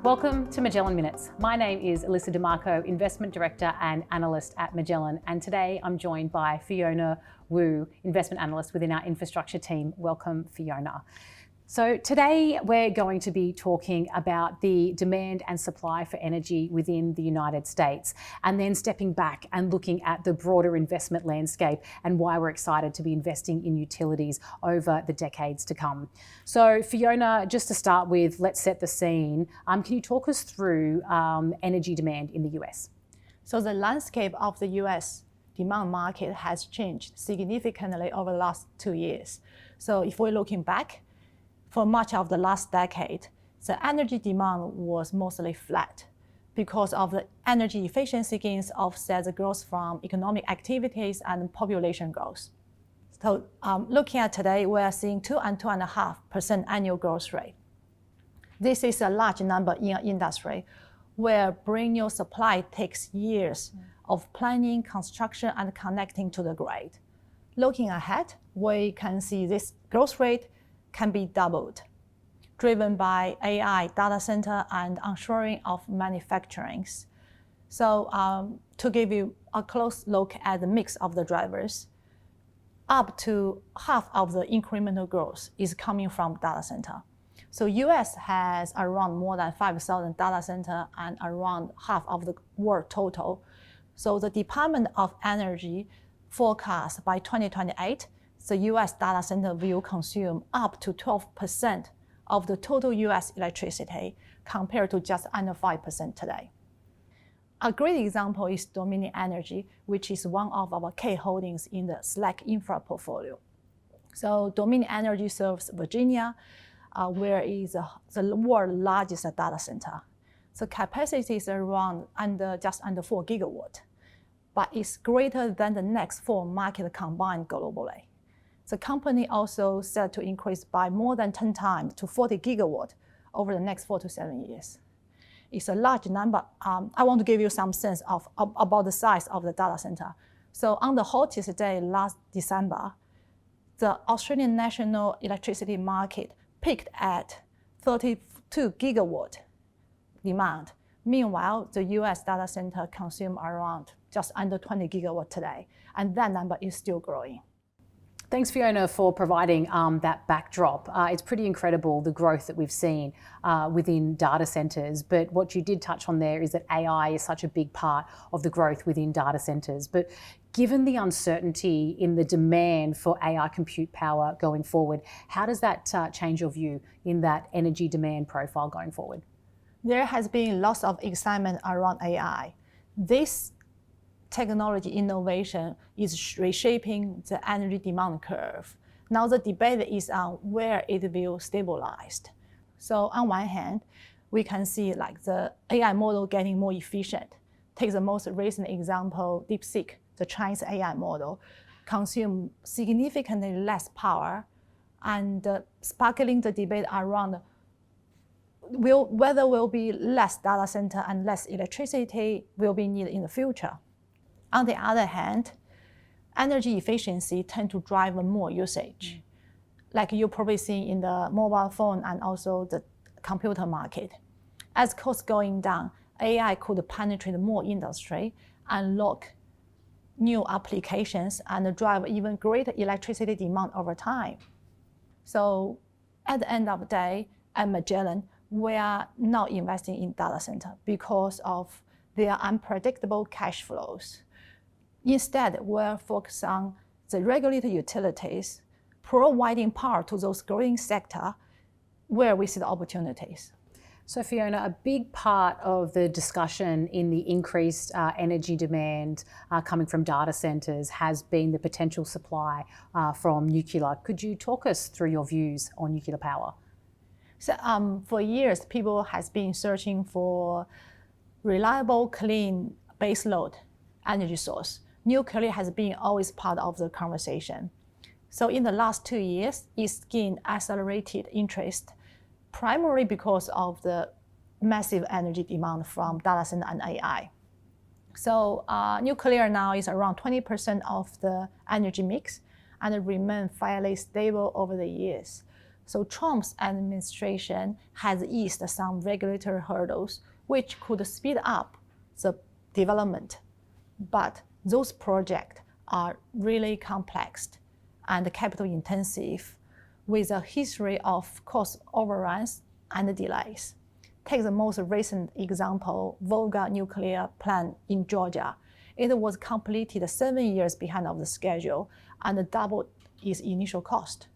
Welcome to Magellan Minutes. My name is Alyssa DeMarco, Investment Director and Analyst at Magellan, and today I'm joined by Fiona Wu, Investment Analyst within our infrastructure team. Welcome, Fiona. So today we're going to be talking about the demand and supply for energy within the United States, and then stepping back and looking at the broader investment landscape and why we're excited to be investing in utilities over the decades to come. So Fiona, just to start with, let's set the scene. Can you talk us through energy demand in the US? So the landscape of the US demand market has changed significantly over the last 2 years. So if we're looking back, for much of the last decade, the energy demand was mostly flat because of the energy efficiency gains offset the growth from economic activities and population growth. So looking at today, we are seeing 2 and 2.5% annual growth rate. This is a large number in an industry where brand new supply takes years of planning, construction, and connecting to the grid. Looking ahead, we can see this growth rate can be doubled, driven by AI, data center, and onshoring of manufacturing. So to give you a close look at the mix of the drivers, up to half of the incremental growth is coming from data center. So US has around more than 5,000 data center and around half of the world total. So the Department of Energy forecast by 2028, the US data center will consume up to 12% of the total US electricity compared to just under 5% today. A great example is Dominion Energy, which is one of our key holdings in the Slack Infra portfolio. So Dominion Energy serves Virginia, where is the world's largest data center. So capacity is just under 4 gigawatt, but it's greater than the next 4 markets combined globally. The company also set to increase by more than 10 times to 40 gigawatt over the next 4 to 7 years. It's a large number. I want to give you some sense about the size of the data center. So on the hottest day last December, the Australian national electricity market peaked at 32 gigawatt demand. Meanwhile, the US data center consume around just under 20 gigawatt today, and that number is still growing. Thanks, Fiona, for providing that backdrop. It's pretty incredible, the growth that we've seen within data centers. But what you did touch on there is that AI is such a big part of the growth within data centers. But given the uncertainty in the demand for AI compute power going forward, how does that change your view in that energy demand profile going forward? There has been lots of excitement around AI. This technology innovation is reshaping the energy demand curve. Now the debate is on where it will stabilize. So on one hand, we can see like the AI model getting more efficient. Take the most recent example, DeepSeek, the Chinese AI model, consume significantly less power, and sparkling the debate around whether will be less data center and less electricity will be needed in the future. On the other hand, energy efficiency tend to drive more usage, like you probably see in the mobile phone and also the computer market. As costs going down, AI could penetrate more industry, unlock new applications, and drive even greater electricity demand over time. So at the end of the day, at Magellan, we are not investing in data center because of their unpredictable cash flows. Instead, we're focused on the regulated utilities, providing power to those growing sectors where we see the opportunities. So Fiona, a big part of the discussion in the increased energy demand coming from data centers has been the potential supply from nuclear. Could you talk us through your views on nuclear power? So for years, people has been searching for reliable, clean baseload energy source. Nuclear has been always part of the conversation. So in the last 2 years, it's gained accelerated interest, primarily because of the massive energy demand from data center and AI. So nuclear now is around 20% of the energy mix and remain fairly stable over the years. So Trump's administration has eased some regulatory hurdles, which could speed up the development. But those projects are really complex and capital intensive, with a history of cost overruns and delays. Take the most recent example, Volga nuclear plant in Georgia. It was completed 7 years behind of the schedule and doubled its initial cost.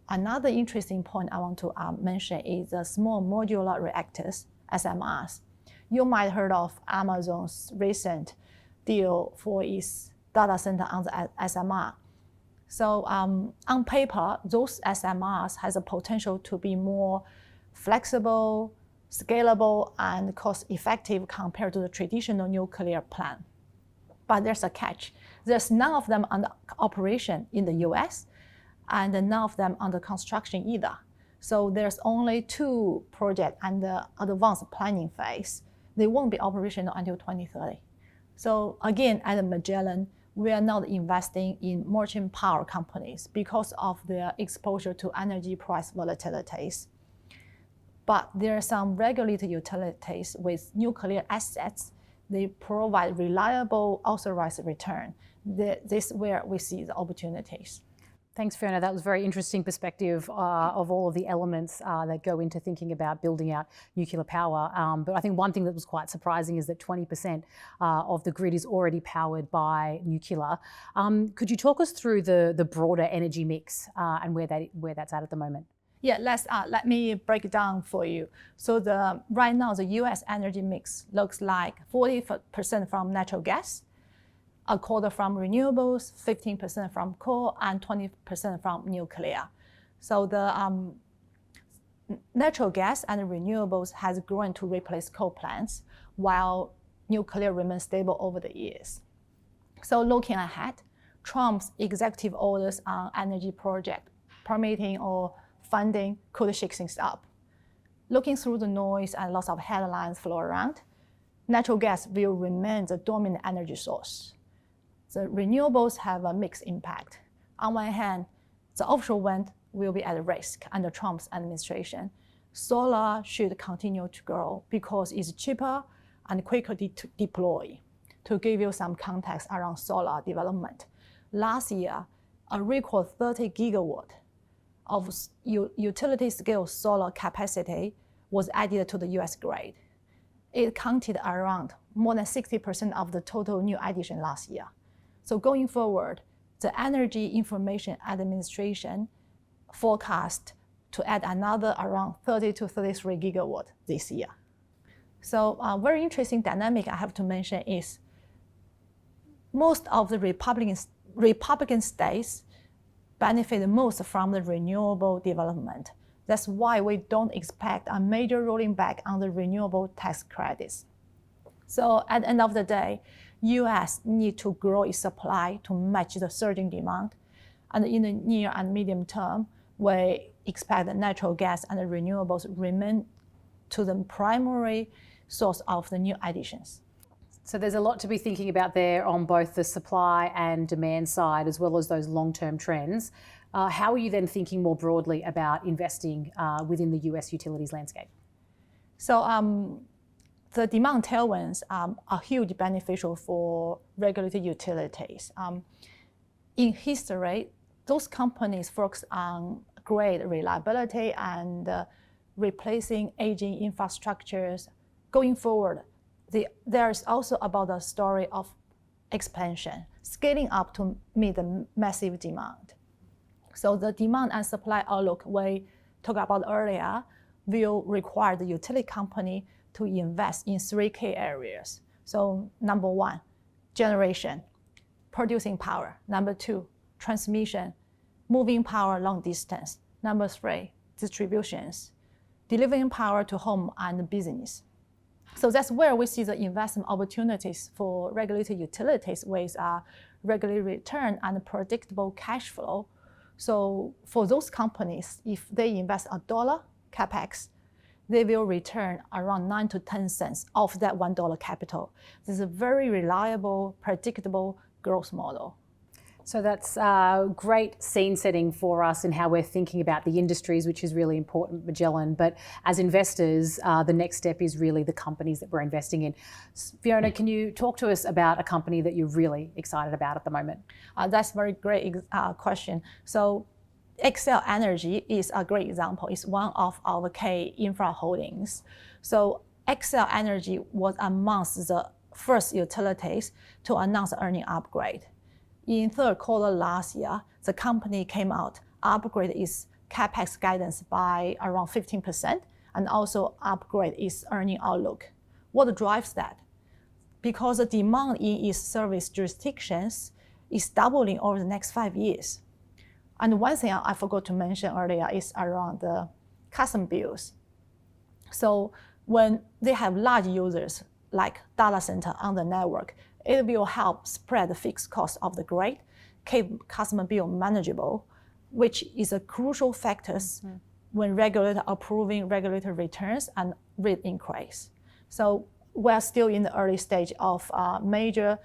Another interesting point I want to mention is the small modular reactors, SMRs. You might have heard of Amazon's recent deal for its data center on the SMR. So on paper, those SMRs has a potential to be more flexible, scalable, and cost-effective compared to the traditional nuclear plant. But there's a catch. There's none of them under operation in the US, and none of them under construction either. So there's only 2 projects under advanced planning phase. They won't be operational until 2030. So again, at Magellan, we are not investing in merchant power companies because of their exposure to energy price volatilities. But there are some regulated utilities with nuclear assets. They provide reliable, authorized return. This is where we see the opportunities. Thanks, Fiona. That was a very interesting perspective of all of the elements that go into thinking about building out nuclear power. But I think one thing that was quite surprising is that 20% of the grid is already powered by nuclear. Could you talk us through the broader energy mix and where that's at the moment? Yeah, let me break it down for you. So right now, the US energy mix looks like 40% from natural gas, a quarter from renewables, 15% from coal, and 20% from nuclear. So the natural gas and renewables has grown to replace coal plants, while nuclear remains stable over the years. So looking ahead, Trump's executive orders on energy project permitting or funding could shake things up. Looking through the noise and lots of headlines flow around, natural gas will remain the dominant energy source. The renewables have a mixed impact. On one hand, the offshore wind will be at risk under Trump's administration. Solar should continue to grow because it's cheaper and quicker to deploy. To give you some context around solar development, last year, a record 30 gigawatt of utility-scale solar capacity was added to the US grid. It counted around more than 60% of the total new addition last year. So going forward, the Energy Information Administration forecast to add another around 30 to 33 gigawatt this year. So a very interesting dynamic I have to mention is most of the Republican states benefit most from the renewable development. That's why we don't expect a major rolling back on the renewable tax credits. So at the end of the day, US need to grow its supply to match the surging demand. And in the near and medium term, we expect that natural gas and the renewables remain to the primary source of the new additions. So there's a lot to be thinking about there on both the supply and demand side, as well as those long-term trends. How are you then thinking more broadly about investing within the US utilities landscape? So the demand tailwinds are hugely beneficial for regulated utilities. In history, those companies focus on grid reliability and replacing aging infrastructures. Going forward, there is also about the story of expansion, scaling up to meet the massive demand. So the demand and supply outlook we talked about earlier will require the utility company to invest in 3 key areas. So number 1, generation, producing power. Number 2, transmission, moving power long distance. Number 3, distributions, delivering power to home and business. So that's where we see the investment opportunities for regulated utilities with regular return and predictable cash flow. So for those companies, if they invest $1 capex, they will return around 9 to 10 cents of that $1 capital. This is a very reliable, predictable growth model. So that's great scene setting for us and how we're thinking about the industries, which is really important, Magellan. But as investors, the next step is really the companies that we're investing in. Fiona, can you talk to us about a company that you're really excited about at the moment? That's a very great question. So Excel Energy is a great example. It's one of our key infra holdings. So Excel Energy was amongst the first utilities to announce earning upgrade. In third quarter last year, the company came out, upgrade its capex guidance by around 15%, and also upgrade its earning outlook. What drives that? Because the demand in its service jurisdictions is doubling over the next 5 years. And one thing I forgot to mention earlier is around the custom bills. So when they have large users like data center on the network, it will help spread the fixed cost of the grid, keep customer bill manageable, which is a crucial factor when regulator approving regulatory returns and rate increase. So we're still in the early stage of major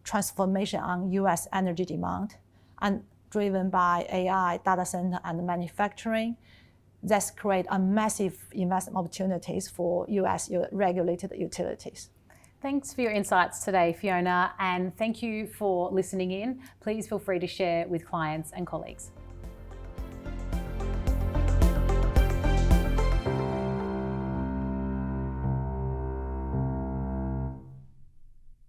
transformation on US energy demand, and driven by AI, data center, and manufacturing. That's create a massive investment opportunities for US regulated utilities. Thanks for your insights today, Fiona, and thank you for listening in. Please feel free to share with clients and colleagues.